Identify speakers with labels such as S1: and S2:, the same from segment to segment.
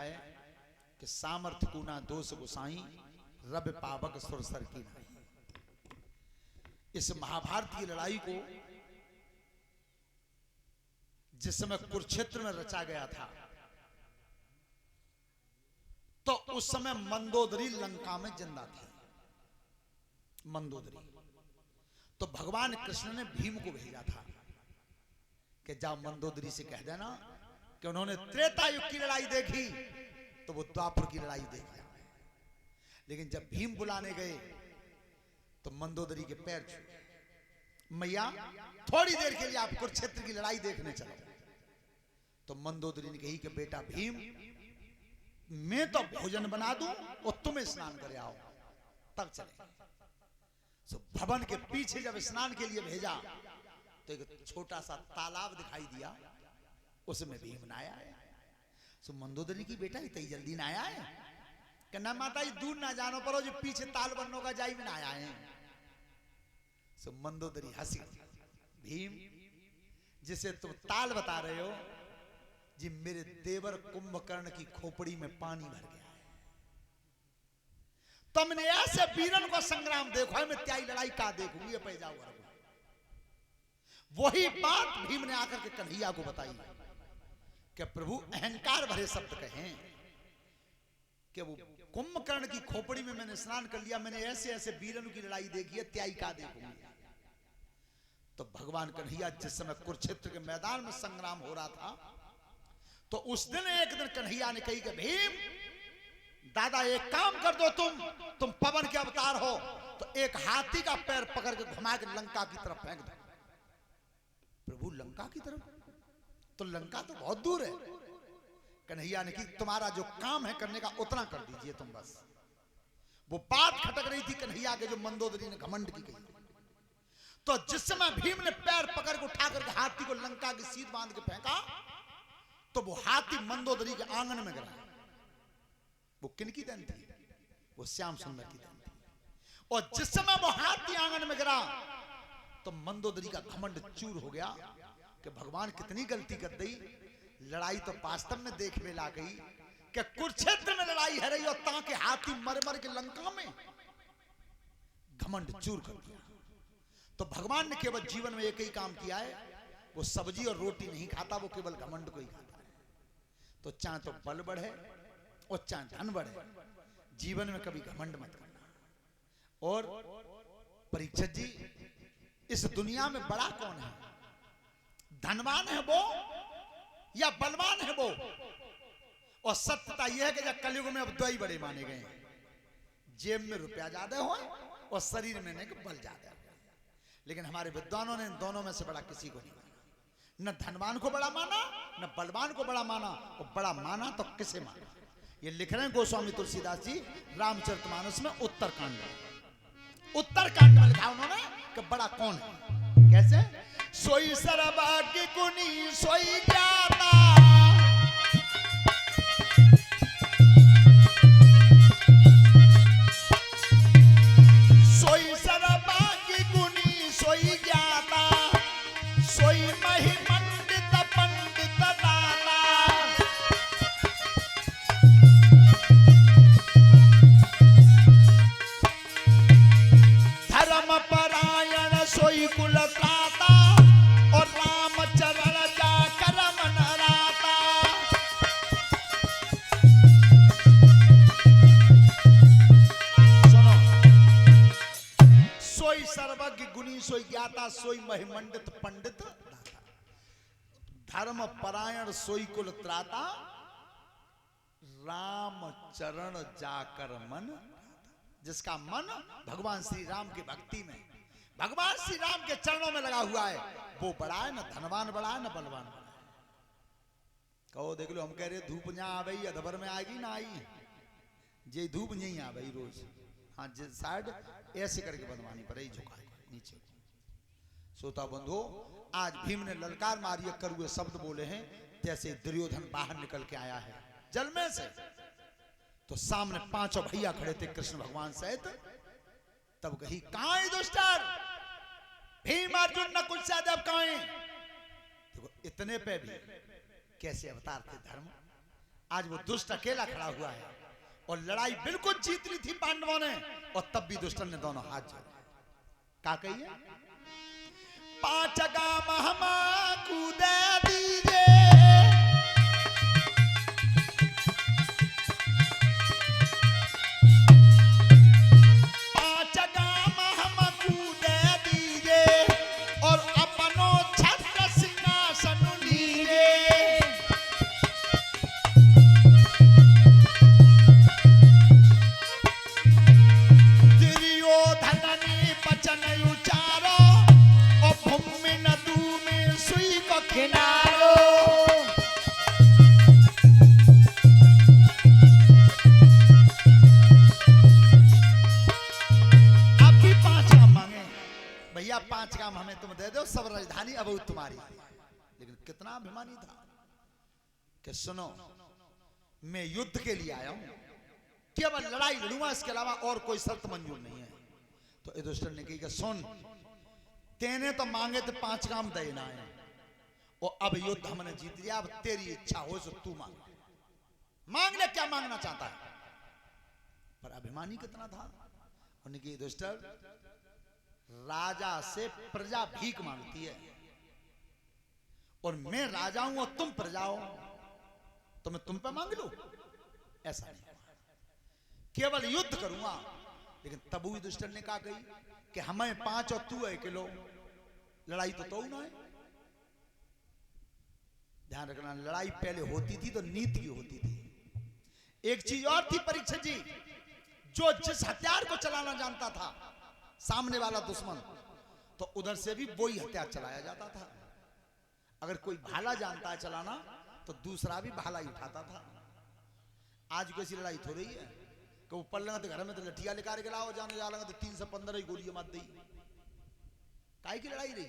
S1: है कि सामर्थ्य कुना दोष गुसाई रब पावक सुरसर की नाई। इस महाभारत की लड़ाई को जिस समय कुरुक्षेत्र में रचा गया था तो उस समय मंदोदरी लंका में जिंदा थे। मंदोदरी तो भगवान कृष्ण ने भीम को भेजा था कि जाओ मंदोदरी से कह देना कि उन्होंने त्रेता युग की लड़ाई देखी तो वो द्वापर की लड़ाई देख जाए। लेकिन जब भीम बुलाने गए तो मंदोदरी के पैर छू, मैया थोड़ी देर के लिए आप कुरुक्षेत्र की लड़ाई देखने चलो। तो मंदोदरी ने कही कि बेटा भीम, मैं तो भोजन बना दूं और तुम्हें स्नान करे आओ तब चले। सो भवन के पीछे जब स्नान के लिए भेजा तो एक छोटा सा तालाब दिखाई दिया, उसमें भीम नहाया है। सो मंदोदरी की बेटा इतनी जल्दी नहाया है कि ना माता जी दूर ना जानो परो, जो पीछे ताल बनने का जाई में नहाया है। सो मंदोदरी हंसी, भीम जिसे तुम ताल बता रहे हो जी मेरे देवर कुंभकर्ण की खोपड़ी में पानी भर गया है। तुमने ऐसे वीरन को संग्राम देखो है, मैं त्याई लड़ाई का देखूंगी, ये पै जाओ। वही बात भीम ने आकर के कन्हैया को बताई कि प्रभु अहंकार भरे शब्द कहें कि वो कुंभकर्ण की खोपड़ी में मैंने स्नान कर लिया, मैंने ऐसे ऐसे वीरन की लड़ाई देखी है, त्याई का देखूंगी। तो भगवान कन्हैया जिस समय कुरुक्षेत्र के मैदान में संग्राम हो रहा था तो उस दिन एक दिन कन्हैया ने कही कि भीम दादा एक काम कर दो, तुम पवन के अवतार हो तो एक हाथी का पैर पकड़ के घुमा के लंका की तरफ फेंक दो। प्रभु लंका की तरफ? तो लंका तो बहुत दूर है। कन्हैया ने कहा तुम्हारा जो काम है करने का उतना कर दीजिए तुम बस। वो बात खटक रही थी कन्हैया के जो मंदोदरी ने घमंड की कही। तो जिस समय भीम ने पैर पकड़ के उठा करके हाथी को लंका की सीध बांध के फेंका तो वो हाथी मंदोदरी के आंगन में गिरा। वो किनकी देन थी? वो श्याम सुंदर की देन थी। और जिस समय वो हाथी आंगन में गिरा तो मंदोदरी का घमंड चूर हो गया कि भगवान कितनी गलती कर दी। लड़ाई तो वास्तव में देख में ला गई कि कुरुक्षेत्र में लड़ाई है रही और ताकि हाथी मर मर के लंका में घमंड चूर कर दिया। तो भगवान ने केवल जीवन में एक ही काम किया है, वो सब्जी और रोटी नहीं खाता, वो केवल घमंड को ही खाता है। तो चाहे तो बल बढ़े और चाहे धन बढ़े, जीवन में कभी घमंड मत करना। और परीक्षित जी, इस दुनिया में बड़ा कौन है? धनवान है वो या बलवान है वो? और सत्यता यह है कि जब कलयुग में अब दो ही बड़े माने गए हैं, जेब में रुपया ज्यादा हो और शरीर में नहीं बल ज्यादा। लेकिन हमारे विद्वानों ने इन दोनों में से बड़ा किसी को नहीं माना। न धनवान को बड़ा माना न बलवान को बड़ा माना। और बड़ा माना तो किसे माना? ये लिख रहे हैं गोस्वामी तुलसीदास जी रामचरितमानस में उत्तरकांड में लिखा उन्होंने कि बड़ा कौन है। कैसे? सोई सरभाग्य गुणी सोई ज्ञाता, सोई सरभाग्य गुणी सोई ज्ञाता, सोई महिमंडित पंडित दाता। धर्म परायण सोई कुल त्राता और राम चरण जाकर मन राता। सुनो, सोई सर्वज्ञ गुणी सोई ज्ञाता, सोई महिमंडित पंडित दाता। धर्म परायण सोई कुल त्राता, राम चरण जाकर मन। जिसका मन भगवान श्री राम की भक्ति में, भगवान श्री राम के चरणों में लगा हुआ है, वो बड़ा है। न धनवान बड़ा है न बलवान बड़ा है। कहो देख लो, हम कह रहे धूप यहाँ आ गई अधबर में आएगी ना आई, ये धूप नहीं आ गई रोज। हाँ साइड ऐसे करके बनवानी पड़ेगी, झुका नीचे। श्रोता बंधु, आज भीम ने ललकार मारी करुए शब्द बोले हैं, जैसे दुर्योधन बाहर निकल के आया है जल में से। तो सामने पांचों भैया खड़े थे कृष्ण भगवान सहित। तब कही कहां है दुष्टर? भीम अर्जुन नकुल सहदेव कहां हैं? देखो इतने पे भी कैसे अवतार थे धर्म। आज वो दुष्ट अकेला खड़ा हुआ है और लड़ाई बिल्कुल जीत ली थी पांडवों ने, और तब भी दुष्टन ने दोनों हाथ जोड़े। क्या कहिए? 5 गाम हमको दे दीजिए, 5 गाम हमको दे दीजिए और अपनो छत्र सिंहासन लीजिए। वचन उचारो और भूमि नदू में सुई को किनारो। अब भी 5 काम मांगे भैया, 5 काम हमें तुम दे दो, सब राजधानी अब तुम्हारी। लेकिन कितना अभिमानी था कि सुनो, मैं युद्ध के लिए आया हूं, केवल लड़ाई लड़ूंगा, इसके अलावा और कोई शर्त मंजूर नहीं है। तो युधिष्ठिर ने कही कि सुन, तेने तो मांगे थे 5 काम देना है, और अब युद्ध हमने जीत लिया, अब तेरी इच्छा हो तो तू मांग, मांग ले क्या मांगना चाहता है। पर अभिमानी कितना था, उन्होंने कहा युधिष्ठिर, राजा से प्रजा भीख मांगती है, और मैं राजा हूं और तुम प्रजा हो, तो मैं तुम पे मांग लूं? ऐसा नहीं, केवल युद्ध करूंगा। लेकिन तब युधिष्ठिर ने कहा कही कि हमें 5 और तू 1 किलो, लड़ाई तो ना है। ध्यान रखना, लड़ाई पहले होती थी तो नीति की होती थी। एक चीज और थी परीक्षित जी, जो जिस हथियार को चलाना जानता था सामने वाला दुश्मन, तो उधर से भी वही हथियार चलाया जाता था। अगर कोई भाला जानता है चलाना, तो दूसरा भी भाला ही उठाता था। आज कैसी लड़ाई हो रही है कि वो पल्ला तो घर में तो लठिया निकाल के लाओ, जाने जा लगा तो 315 ही गोलियां मार दी। काय की लड़ाई रही?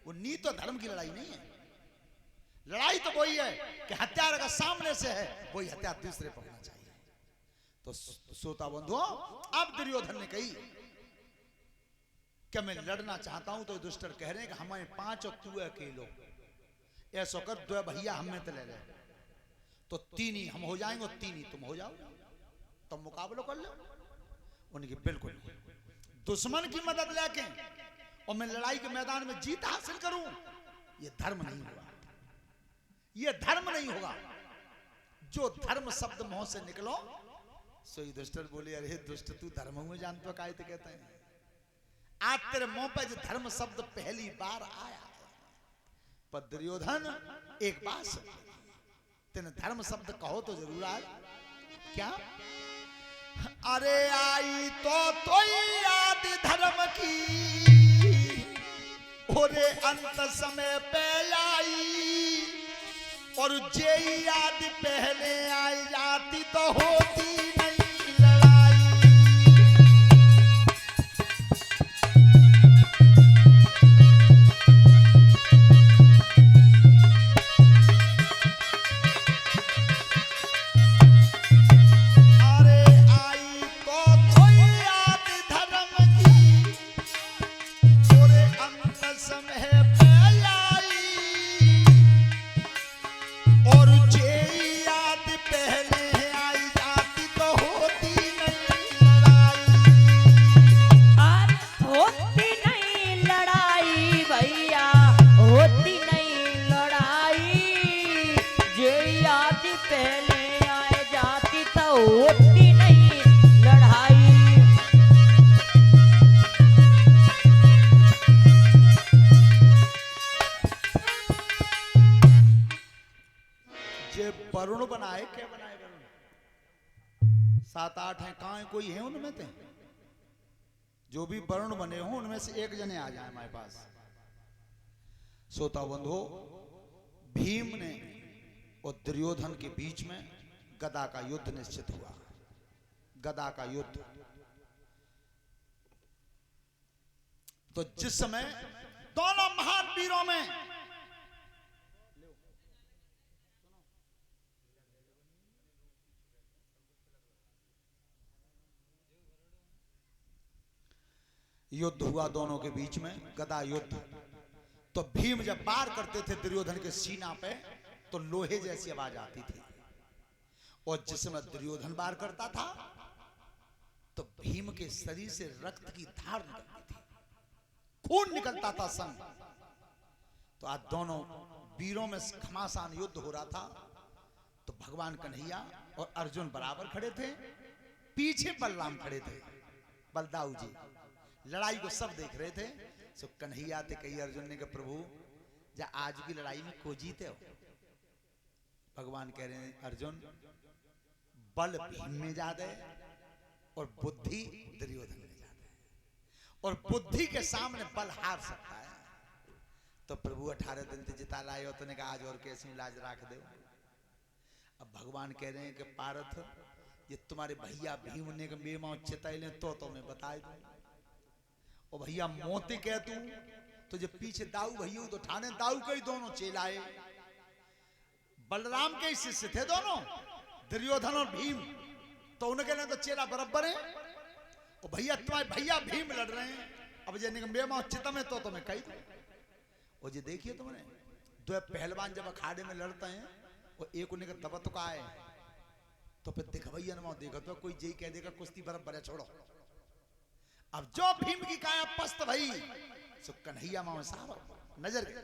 S1: वो नीति और धर्म की लड़ाई नहीं है। लड़ाई तो वही है कि हथियार अगर सामने से है, वही हथियार दूसरे पर होना चाहिए। तो श्रोता बंधुओं, अब दुर्योधन ने कही कि मैं लड़ना चाहता हूं, तो युधिष्ठिर कह रहे हैं कि हमें 5 और तू 1 किलो, ऐसा कर 2 भैया हमें तो ले ले, तो 3 ही हम हो जाएंगे और 3 ही तुम हो जाओ, तो मुकाबला कर लो। उनकी बिल्कुल दुश्मन की मदद लेके और मैं लड़ाई के मैदान में जीत हासिल करूं, यह धर्म नहीं होगा, यह धर्म नहीं होगा। जो धर्म शब्द मुंह से निकलो, सो युधिष्ठिर बोले, अरे दुष्ट, तू धर्म में जान तो काय कहते हैं? आज तेरे मुंह पे जो धर्म शब्द पहली बार आया है। पर दुर्योधन, एक बात सुन, तेने धर्म शब्द कहो तो जरूर आज क्या? अरे आई तो याद धर्म की, ओरे अंत समय पे आई, और जे याद पहले आई जाती तो होती नहीं लड़ाई। वरुण बनाए, क्या बनाए वरुण? 7-8 हैं, कहां कोई है उनमें थे? जो भी वरुण बने हो उनमें से एक जने आ जाए हमारे पास। श्रोता बंधुओं, भीम ने और दुर्योधन के बीच में गदा का युद्ध निश्चित हुआ। गदा का युद्ध। तो जिस समय दोनों महान वीरों में युद्ध हुआ, दोनों के बीच में गदा युद्ध, तो भीम जब वार करते थे दुर्योधन के सीना पे, तो लोहे जैसी आवाज आती थी। और जिसमें दुर्योधन वार करता था तो भीम के शरीर से रक्त की धार निकलती थी, खून निकलता था संग। तो आज दोनों वीरों में घमासान युद्ध हो रहा था। तो भगवान कन्हैया और अर्जुन बराबर खड़े थे, पीछे बलराम खड़े थे, बलदाऊ जी लड़ाई को सब देख रहे थे। सो कन्हैया थे कही अर्जुन ने कहा प्रभु जा आज की लड़ाई में को जीते हो? भगवान कह रहे हैं अर्जुन बल भीम में ज्यादा है और बुद्धि दुर्योधन में ज्यादा है, और बुद्धि के सामने बल हार सकता है। तो प्रभु 18 दिन से जिता लाए हो, तूने कहा आज और कैसी लाज राख दे। अब भगवान कह रहे हैं कि पार्थ ये तुम्हारे भैया भीम ने बेमा चिताइले तो तुम्हें बताए दो। और भैया मोती कह तू तो जब पीछे दाऊ भैया तो ठाने दाऊ के ही दोनों चेलाए, बलराम के शिष्य थे दोनों, दुर्योधन और भीम। तो उनके लिए तो चेला बराबर है। और भैया तुम्हारे भैया भीम लड़ रहे हैं, अब जे बेमा चिता में तो तुम्हें कही। और ये देखिए तुमने दो पहलवान जब अखाड़े में लड़ते हैं और एक उन्हें का दबा तो का है, तो फिर देखा भैया ना देखा तो कोई जय कह देगा कुश्ती बराबर है छोड़ो। अब जो भीम की काया पस्त भई सो कन्हैया मां साहब नजर गई,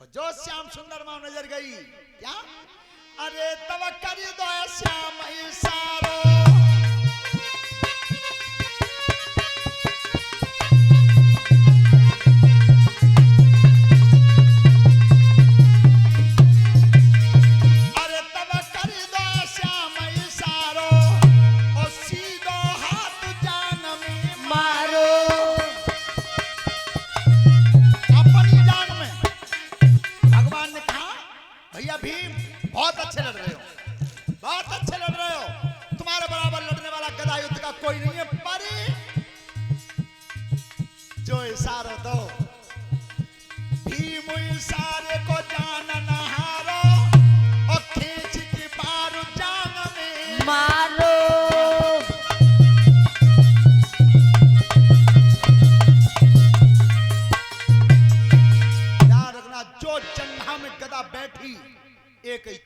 S1: और जो श्याम सुंदर मां नजर गई क्या अरे तब कर दो श्याम इशारो।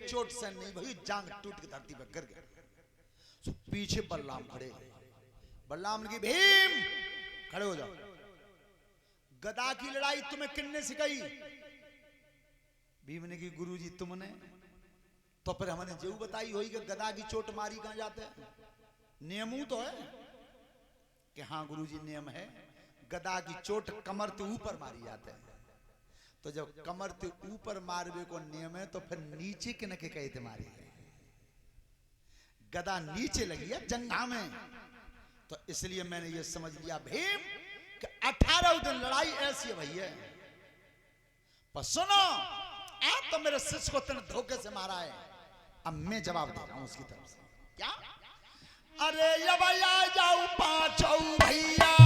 S1: चोट से नहीं भाई जांग टूट के धरती पर गिर गया। पीछे बलराम खड़े, बलराम की भीम खड़े हो जाओ, गदा की लड़ाई तुम्हें किसने सिखाई? भीम ने की गुरुजी तुमने। तो फिर हमने जो बताई होई कि गदा की चोट मारी कहां जाते हैं? नियमू तो है कि हाँ गुरुजी नियम है, गदा की चोट कमर के ऊपर मारी जाते हैं। तो जब कमर के ऊपर मारवे को नियम है तो फिर नीचे के नके कहते मारी है, गदा नीचे लगी है जंघा में। तो इसलिए मैंने ये समझ लिया भीम कि 18 दिन लड़ाई ऐसी है भैया। पर सुनो आप तो मेरे शिष्य को तने धोखे से मारा है, अब मैं जवाब दे रहा हूं उसकी तरफ से। क्या अरे ये भैया जाऊ पांचों भैया